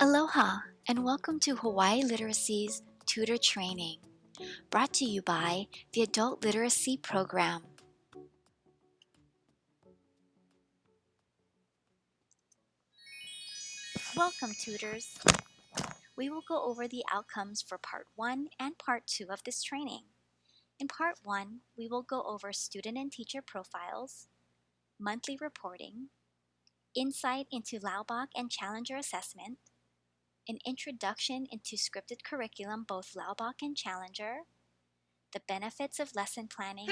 Aloha and welcome to Hawaii Literacy's Tutor Training, brought to you by the Adult Literacy Program. Welcome, tutors. We will go over the outcomes for Part 1 and Part 2 of this training. In Part 1, we will go over student and teacher profiles, monthly reporting, insight into Laubach and Challenger assessment, an introduction into scripted curriculum, both Laubach and Challenger, the benefits of lesson planning,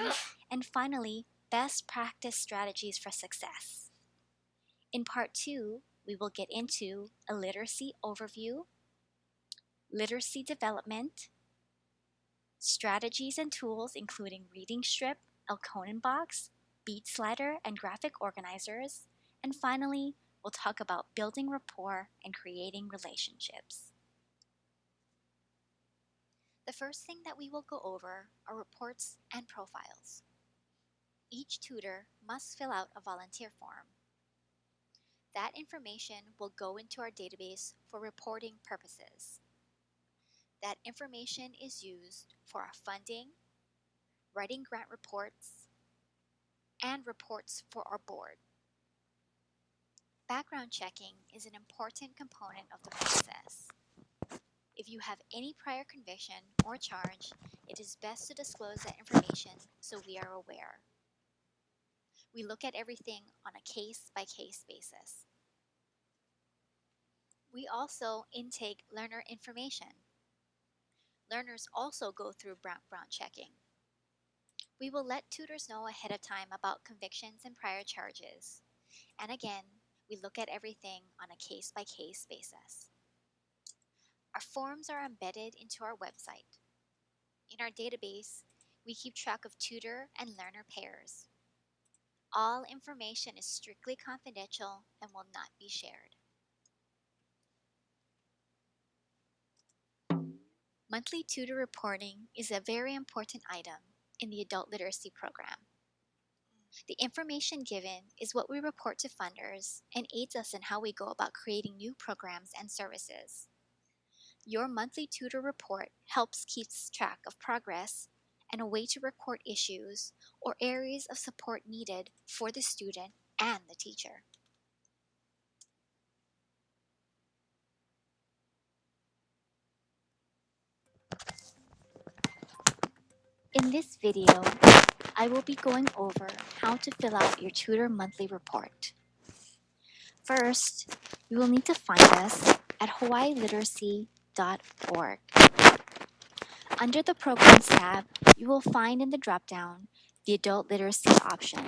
and finally, best practice strategies for success. In Part 2, we will get into a literacy overview, literacy development, strategies and tools including reading strip, Elkonin box, bead slider, and graphic organizers, and finally, we'll talk about building rapport and creating relationships. The first thing that we will go over are reports and profiles. Each tutor must fill out a volunteer form. That information will go into our database for reporting purposes. That information is used for our funding, writing grant reports, and reports for our board. Background checking is an important component of the process. If you have any prior conviction or charge, it is best to disclose that information so we are aware. We look at everything on a case-by-case basis. We also intake learner information. Learners also go through background checking. We will let tutors know ahead of time about convictions and prior charges. And again, we look at everything on a case-by-case basis. Our forms are embedded into our website. In our database, we keep track of tutor and learner pairs. All information is strictly confidential and will not be shared. Monthly tutor reporting is a very important item in the adult literacy program. The information given is what we report to funders and aids us in how we go about creating new programs and services. Your monthly tutor report helps keep track of progress and a way to record issues or areas of support needed for the student and the teacher. In this video, I will be going over how to fill out your tutor monthly report. First, you will need to find us at hawaiiliteracy.org. Under the Programs tab, you will find in the drop-down the Adult Literacy option.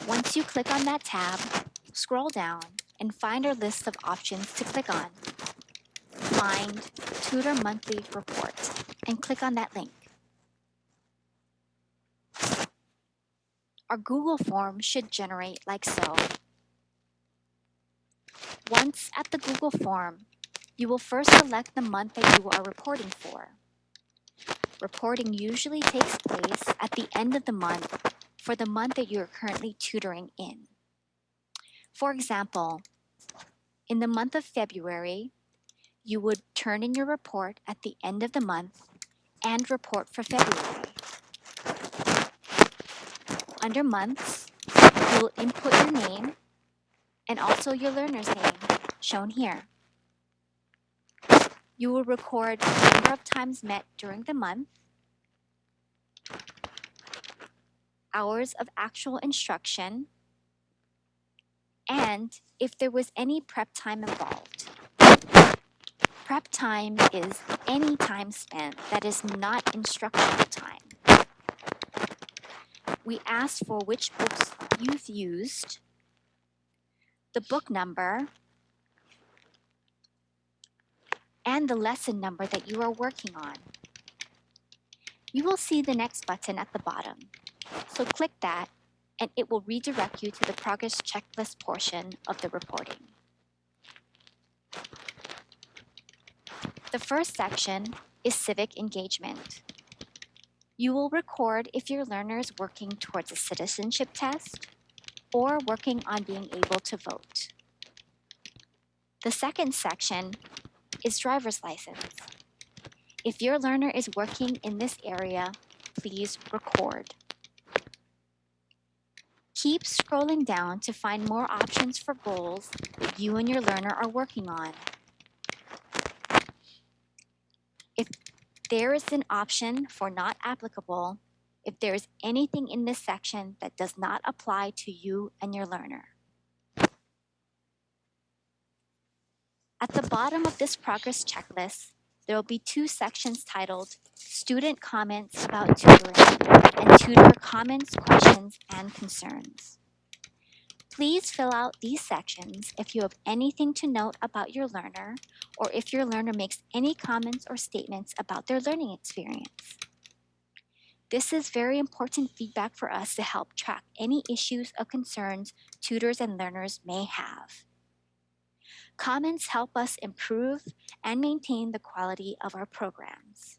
Once you click on that tab, scroll down and find our list of options to click on. Find Tutor Monthly Report and click on that link. Our Google form should generate like so. Once at the Google form, you will first select the month that you are reporting for. Reporting usually takes place at the end of the month for the month that you are currently tutoring in. For example, in the month of February, you would turn in your report at the end of the month and report for February. Under months, you will input your name and also your learner's name, shown here. You will record the number of times met during the month, hours of actual instruction, and if there was any prep time involved. Prep time is any time spent that is not instructional time. We ask for which books you've used, the book number, and the lesson number that you are working on. You will see the next button at the bottom, so click that and it will redirect you to the progress checklist portion of the reporting. The first section is civic engagement. You will record if your learner is working towards a citizenship test, or working on being able to vote. The second section is driver's license. If your learner is working in this area, please record. Keep scrolling down to find more options for goals that you and your learner are working on. If there is an option for not applicable, if there is anything in this section that does not apply to you and your learner. At the bottom of this progress checklist, there will be two sections titled Student Comments about Tutoring and Tutor Comments, Questions, and Concerns. Please fill out these sections if you have anything to note about your learner or if your learner makes any comments or statements about their learning experience. This is very important feedback for us to help track any issues or concerns tutors and learners may have. Comments help us improve and maintain the quality of our programs.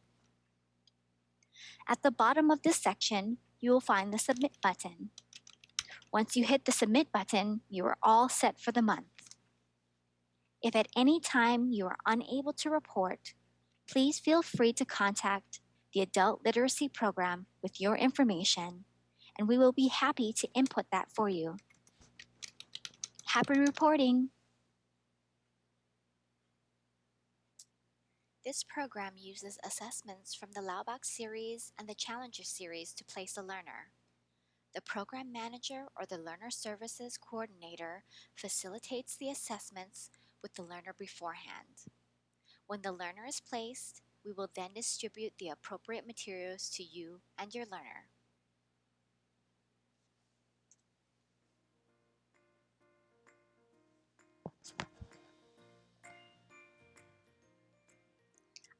At the bottom of this section, you will find the Submit button. Once you hit the Submit button, you are all set for the month. If at any time you are unable to report, please feel free to contact the Adult Literacy Program with your information, and we will be happy to input that for you. Happy reporting! This program uses assessments from the Laubach series and the Challenger series to place a learner. The program manager or the learner services coordinator facilitates the assessments with the learner beforehand. When the learner is placed, we will then distribute the appropriate materials to you and your learner.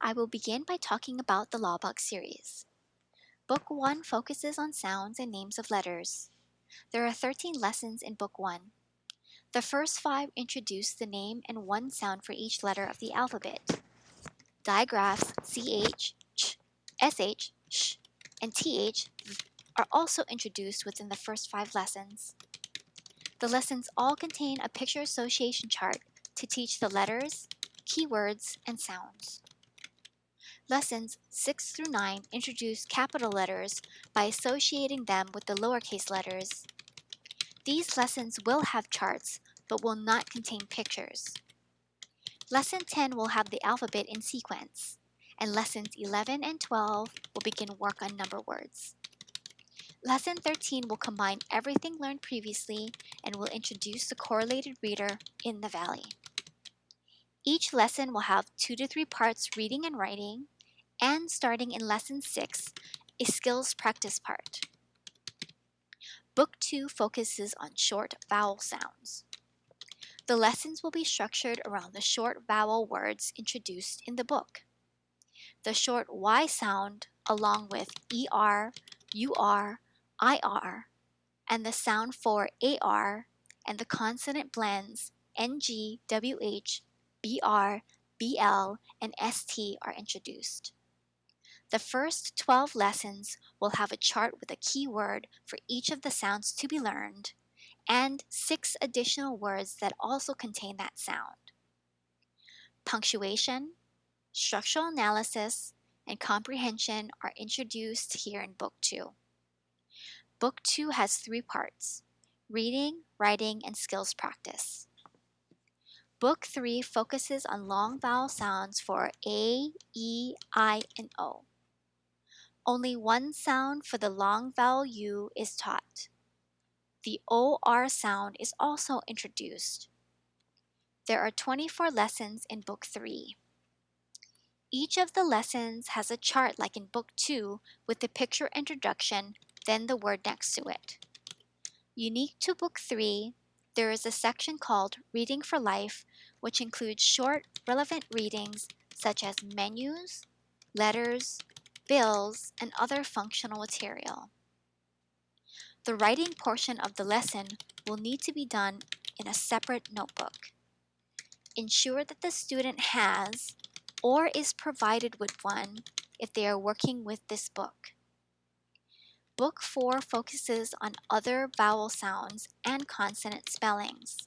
I will begin by talking about the Laubach series. Book 1 focuses on sounds and names of letters. There are 13 lessons in Book 1. The first 5 introduce the name and one sound for each letter of the alphabet. Digraphs CH, ch, SH, sh, and TH are also introduced within the first 5 lessons. The lessons all contain a picture association chart to teach the letters, keywords, and sounds. Lessons 6 through 9 introduce capital letters by associating them with the lowercase letters. These lessons will have charts, but will not contain pictures. Lesson 10 will have the alphabet in sequence, and lessons 11 and 12 will begin work on number words. Lesson 13 will combine everything learned previously and will introduce the correlated reader in the valley. Each lesson will have 2 to 3 parts reading and writing, and starting in Lesson 6, a skills practice part. Book 2 focuses on short vowel sounds. The lessons will be structured around the short vowel words introduced in the book. The short Y sound, along with ER, UR, IR, and the sound for AR, and the consonant blends NG, WH, BR, BL, and ST are introduced. The first 12 lessons will have a chart with a keyword for each of the sounds to be learned, and 6 additional words that also contain that sound. Punctuation, structural analysis, and comprehension are introduced here in Book 2. Book 2 has 3 parts: reading, writing, and skills practice. Book 3 focuses on long vowel sounds for A, E, I, and O. Only one sound for the long vowel U is taught. The OR sound is also introduced. There are 24 lessons in Book 3. Each of the lessons has a chart like in Book 2 with the picture introduction, then the word next to it. Unique to Book 3, there is a section called Reading for Life, which includes short, relevant readings such as menus, letters, bills, and other functional material. The writing portion of the lesson will need to be done in a separate notebook. Ensure that the student has or is provided with one if they are working with this book. Book 4 focuses on other vowel sounds and consonant spellings.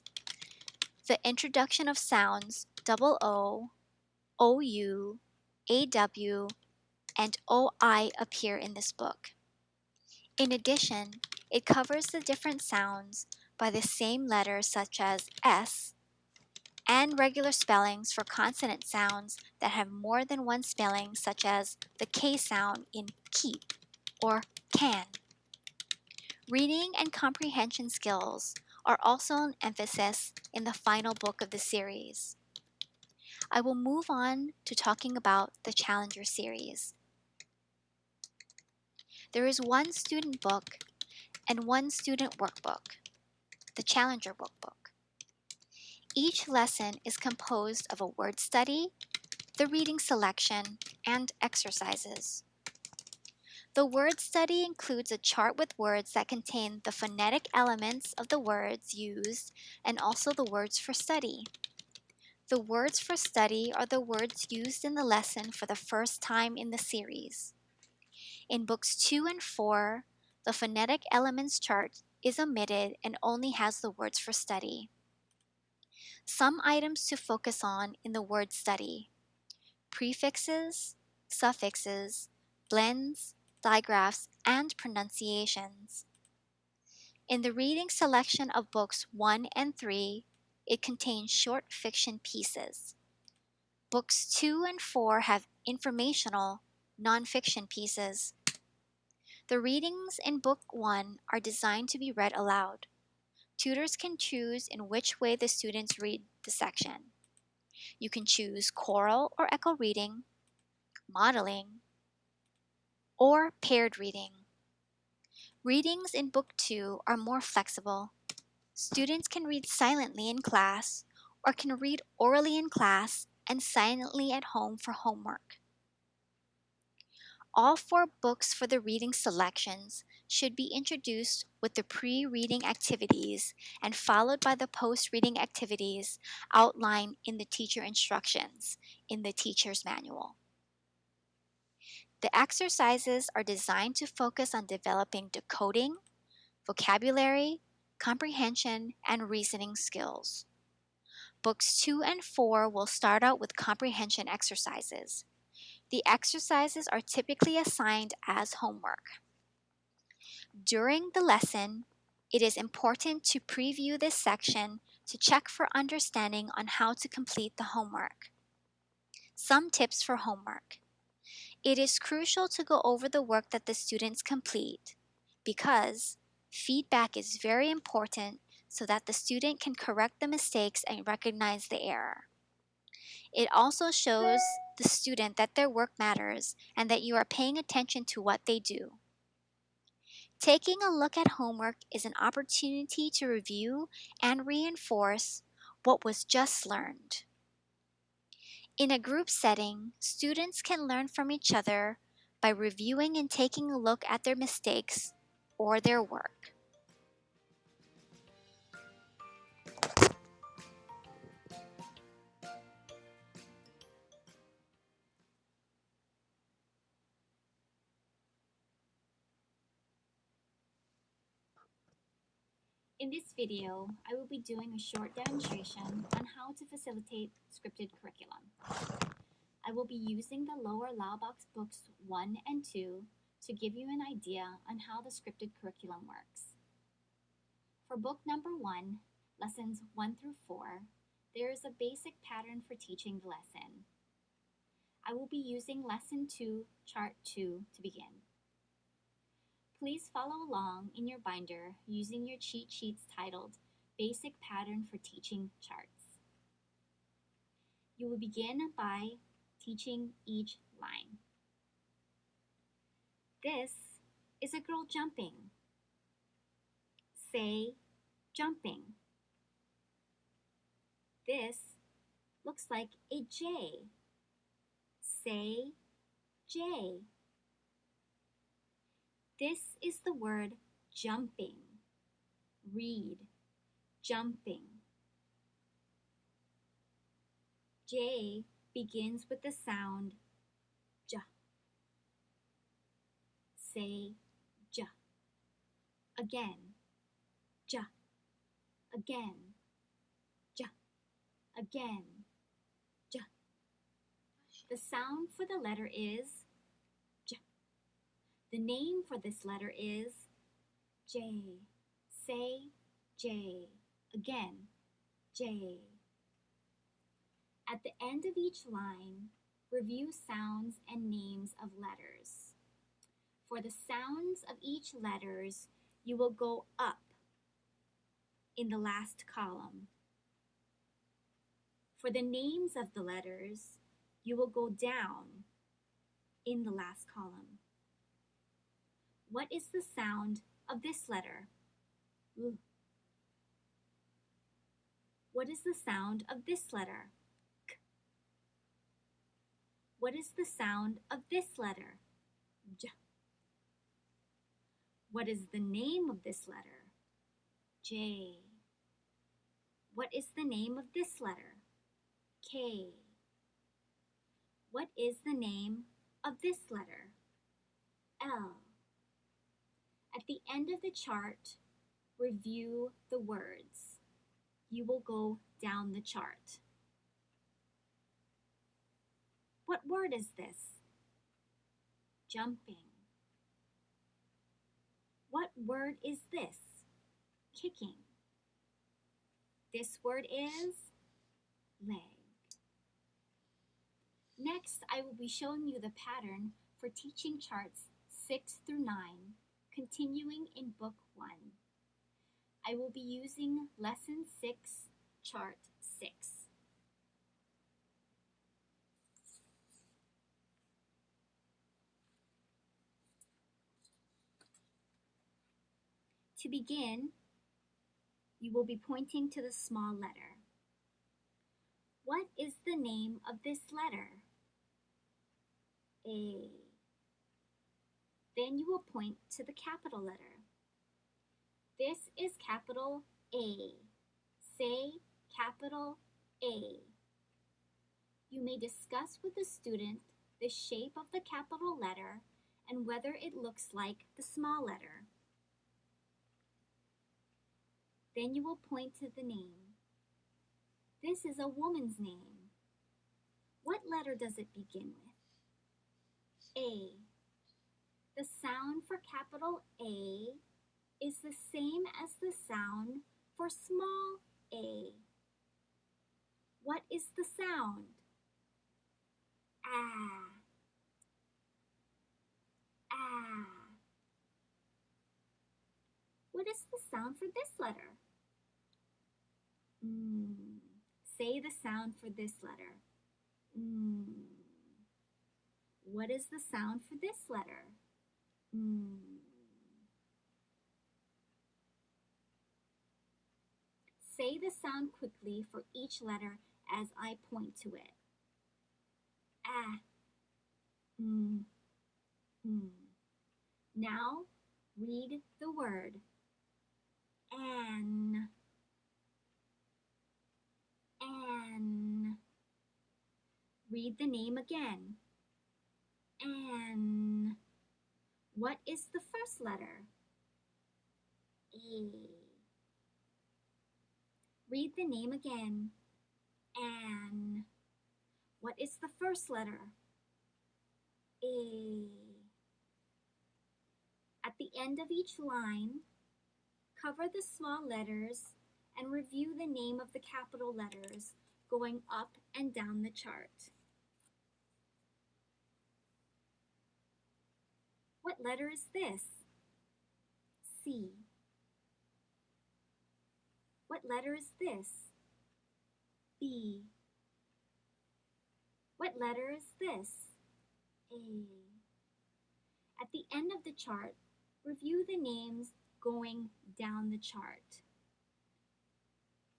The introduction of sounds OO, OU, AW, and OI appear in this book. In addition, it covers the different sounds by the same letter such as S, and regular spellings for consonant sounds that have more than one spelling such as the K sound in keep or can. Reading and comprehension skills are also an emphasis in the final book of the series. I will move on to talking about the Challenger series. There is one student book and one student workbook, the Challenger workbook. Each lesson is composed of a word study, the reading selection, and exercises. The word study includes a chart with words that contain the phonetic elements of the words used and also the words for study. The words for study are the words used in the lesson for the first time in the series. In books 2 and 4, the phonetic elements chart is omitted and only has the words for study. Some items to focus on in the word study: prefixes, suffixes, blends, digraphs, and pronunciations. In the reading selection of books 1 and 3, it contains short fiction pieces. Books 2 and 4 have informational, nonfiction pieces. The readings in Book 1 are designed to be read aloud. Tutors can choose in which way the students read the section. You can choose choral or echo reading, modeling, or paired reading. Readings in Book 2 are more flexible. Students can read silently in class or can read orally in class and silently at home for homework. All 4 books for the reading selections should be introduced with the pre-reading activities and followed by the post-reading activities outlined in the teacher instructions in the teacher's manual. The exercises are designed to focus on developing decoding, vocabulary, comprehension, and reasoning skills. Books 2 and 4 will start out with comprehension exercises. The exercises are typically assigned as homework. During the lesson, it is important to preview this section to check for understanding on how to complete the homework. Some tips for homework. It is crucial to go over the work that the students complete because feedback is very important so that the student can correct the mistakes and recognize the error. It also shows the student that their work matters and that you are paying attention to what they do. Taking a look at homework is an opportunity to review and reinforce what was just learned. In a group setting, students can learn from each other by reviewing and taking a look at their mistakes or their work. In this video, I will be doing a short demonstration on how to facilitate scripted curriculum. I will be using the lower Laubach books 1 and 2 to give you an idea on how the scripted curriculum works. For book number 1, lessons 1 through 4, there is a basic pattern for teaching the lesson. I will be using lesson 2, chart 2 to begin. Please follow along in your binder using your cheat sheets titled Basic Pattern for Teaching Charts. You will begin by teaching each line. This is a girl jumping. Say jumping. This looks like a J. Say J. This is the word jumping. Read jumping. J begins with the sound J. Say J. again, j, again, j, again, j. The sound for the letter is j. The name for this letter is J. Say J. Again, J. At the end of each line, review sounds and names of letters. For the sounds of each letters, you will go up in the last column. For the names of the letters, you will go down in the last column. What is the sound of this letter? What is the sound of this letter? K. What is the sound of this letter? J. What is the name of this letter? J. What is the name of this letter? K. What is the name of this letter? L. At the end of the chart, review the words. You will go down the chart. What word is this? Jumping. What word is this? Kicking. This word is leg. Next, I will be showing you the pattern for teaching charts 6 through 9, continuing in Book 1. I will be using Lesson 6, Chart 6. To begin, you will be pointing to the small letter. What is the name of this letter? A. Then you will point to the capital letter. This is capital A. Say capital A. You may discuss with the student the shape of the capital letter and whether it looks like the small letter. Then you will point to the name. This is a woman's name. What letter does it begin with? A. The sound for capital A is the same as the sound for small a. What is the sound? Ah. Ah. What is the sound for this letter? Say the sound for this letter. What is the sound for this letter? Say the sound quickly for each letter as I point to it. Ah. Now read the word. An. An. Read the name again. An. What is the first letter? A. Read the name again. An. What is the first letter? A. At the end of each line, cover the small letters and review the name of the capital letters going up and down the chart. What letter is this? C. What letter is this? B. What letter is this? A. At the end of the chart, review the names going down the chart.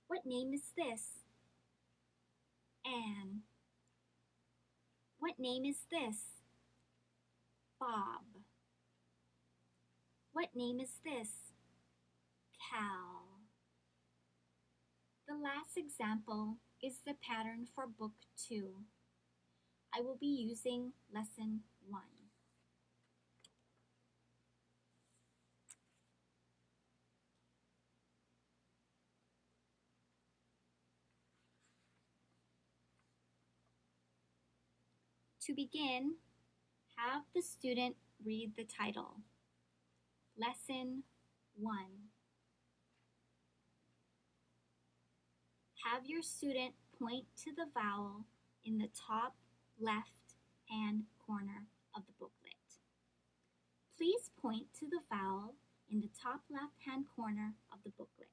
What name is this? Anne. What name is this? Bob. What name is this? Cal. The last example is the pattern for Book 2. I will be using Lesson 1. To begin, have the student read the title. Lesson 1. Have your student point to the vowel in the top left-hand corner of the booklet. Please point to the vowel in the top left-hand corner of the booklet.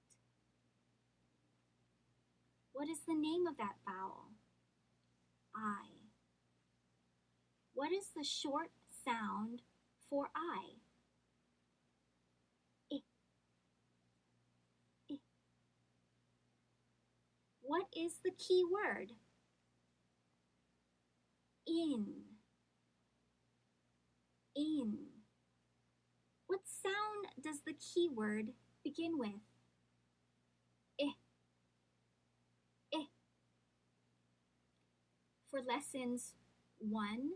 What is the name of that vowel? I. What is the short sound for I? I. I. What is the key word? In. In. What sound does the key word begin with? I. I. For lessons 1,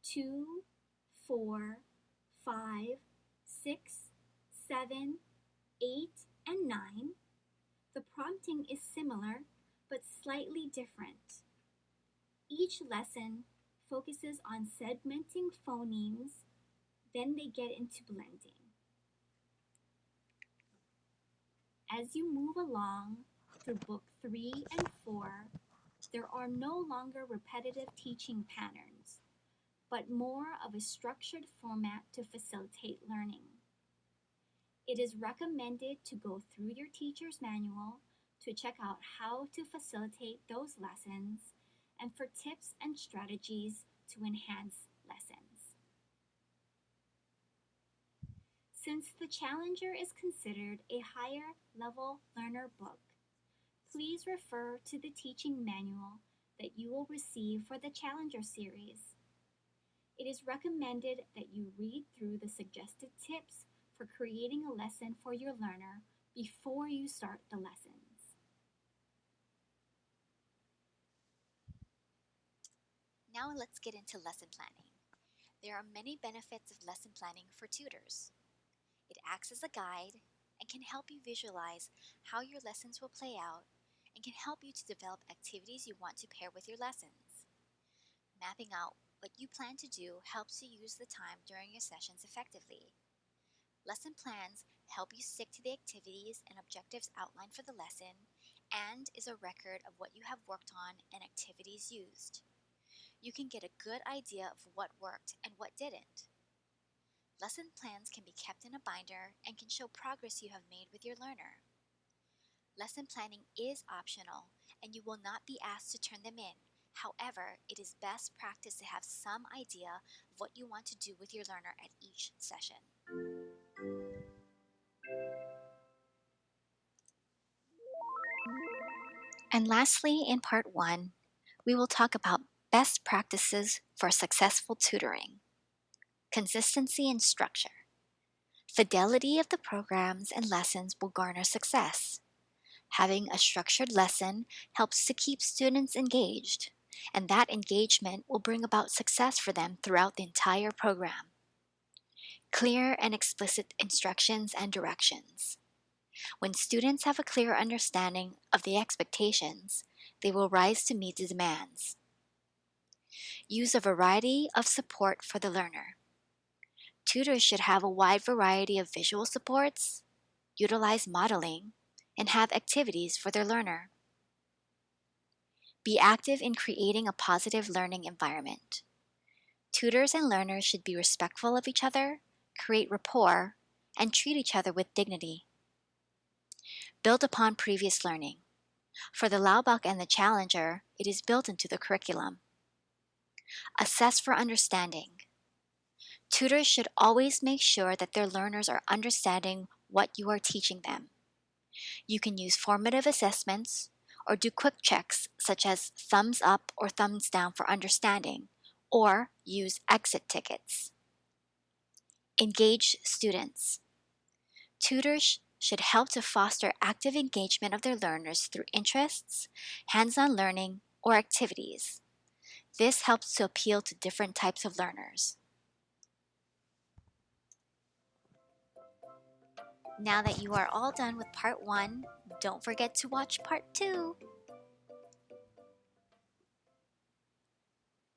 2, 4, 5, 6, 7, 8, and 9, the prompting is similar but slightly different. Each lesson focuses on segmenting phonemes, then they get into blending. As you move along through Book 3 and 4, there are no longer repetitive teaching patterns, but more of a structured format to facilitate learning. It is recommended to go through your teacher's manual to check out how to facilitate those lessons and for tips and strategies to enhance lessons. Since the Challenger is considered a higher level learner book, please refer to the teaching manual that you will receive for the Challenger series. It is recommended that you read through the suggested tips for creating a lesson for your learner before you start the lessons. Now let's get into lesson planning. There are many benefits of lesson planning for tutors. It acts as a guide and can help you visualize how your lessons will play out and can help you to develop activities you want to pair with your lessons. Mapping out what you plan to do helps you use the time during your sessions effectively. Lesson plans help you stick to the activities and objectives outlined for the lesson and is a record of what you have worked on and activities used. You can get a good idea of what worked and what didn't. Lesson plans can be kept in a binder and can show progress you have made with your learner. Lesson planning is optional and you will not be asked to turn them in. However, it is best practice to have some idea of what you want to do with your learner at each session. And lastly, in part 1, we will talk about best practices for successful tutoring, consistency and structure. Fidelity of the programs and lessons will garner success. Having a structured lesson helps to keep students engaged, and that engagement will bring about success for them throughout the entire program. Clear and explicit instructions and directions. When students have a clear understanding of the expectations, they will rise to meet the demands. Use a variety of support for the learner. Tutors should have a wide variety of visual supports, utilize modeling, and have activities for their learner. Be active in creating a positive learning environment. Tutors and learners should be respectful of each other, create rapport, and treat each other with dignity. Build upon previous learning. For the Laubach and the Challenger, it is built into the curriculum. Assess for understanding. Tutors should always make sure that their learners are understanding what you are teaching them. You can use formative assessments or do quick checks such as thumbs up or thumbs down for understanding, or use exit tickets. Engage students. Tutors should help to foster active engagement of their learners through interests, hands-on learning, or activities. This helps to appeal to different types of learners. Now that you are all done with part 1, don't forget to watch part 2.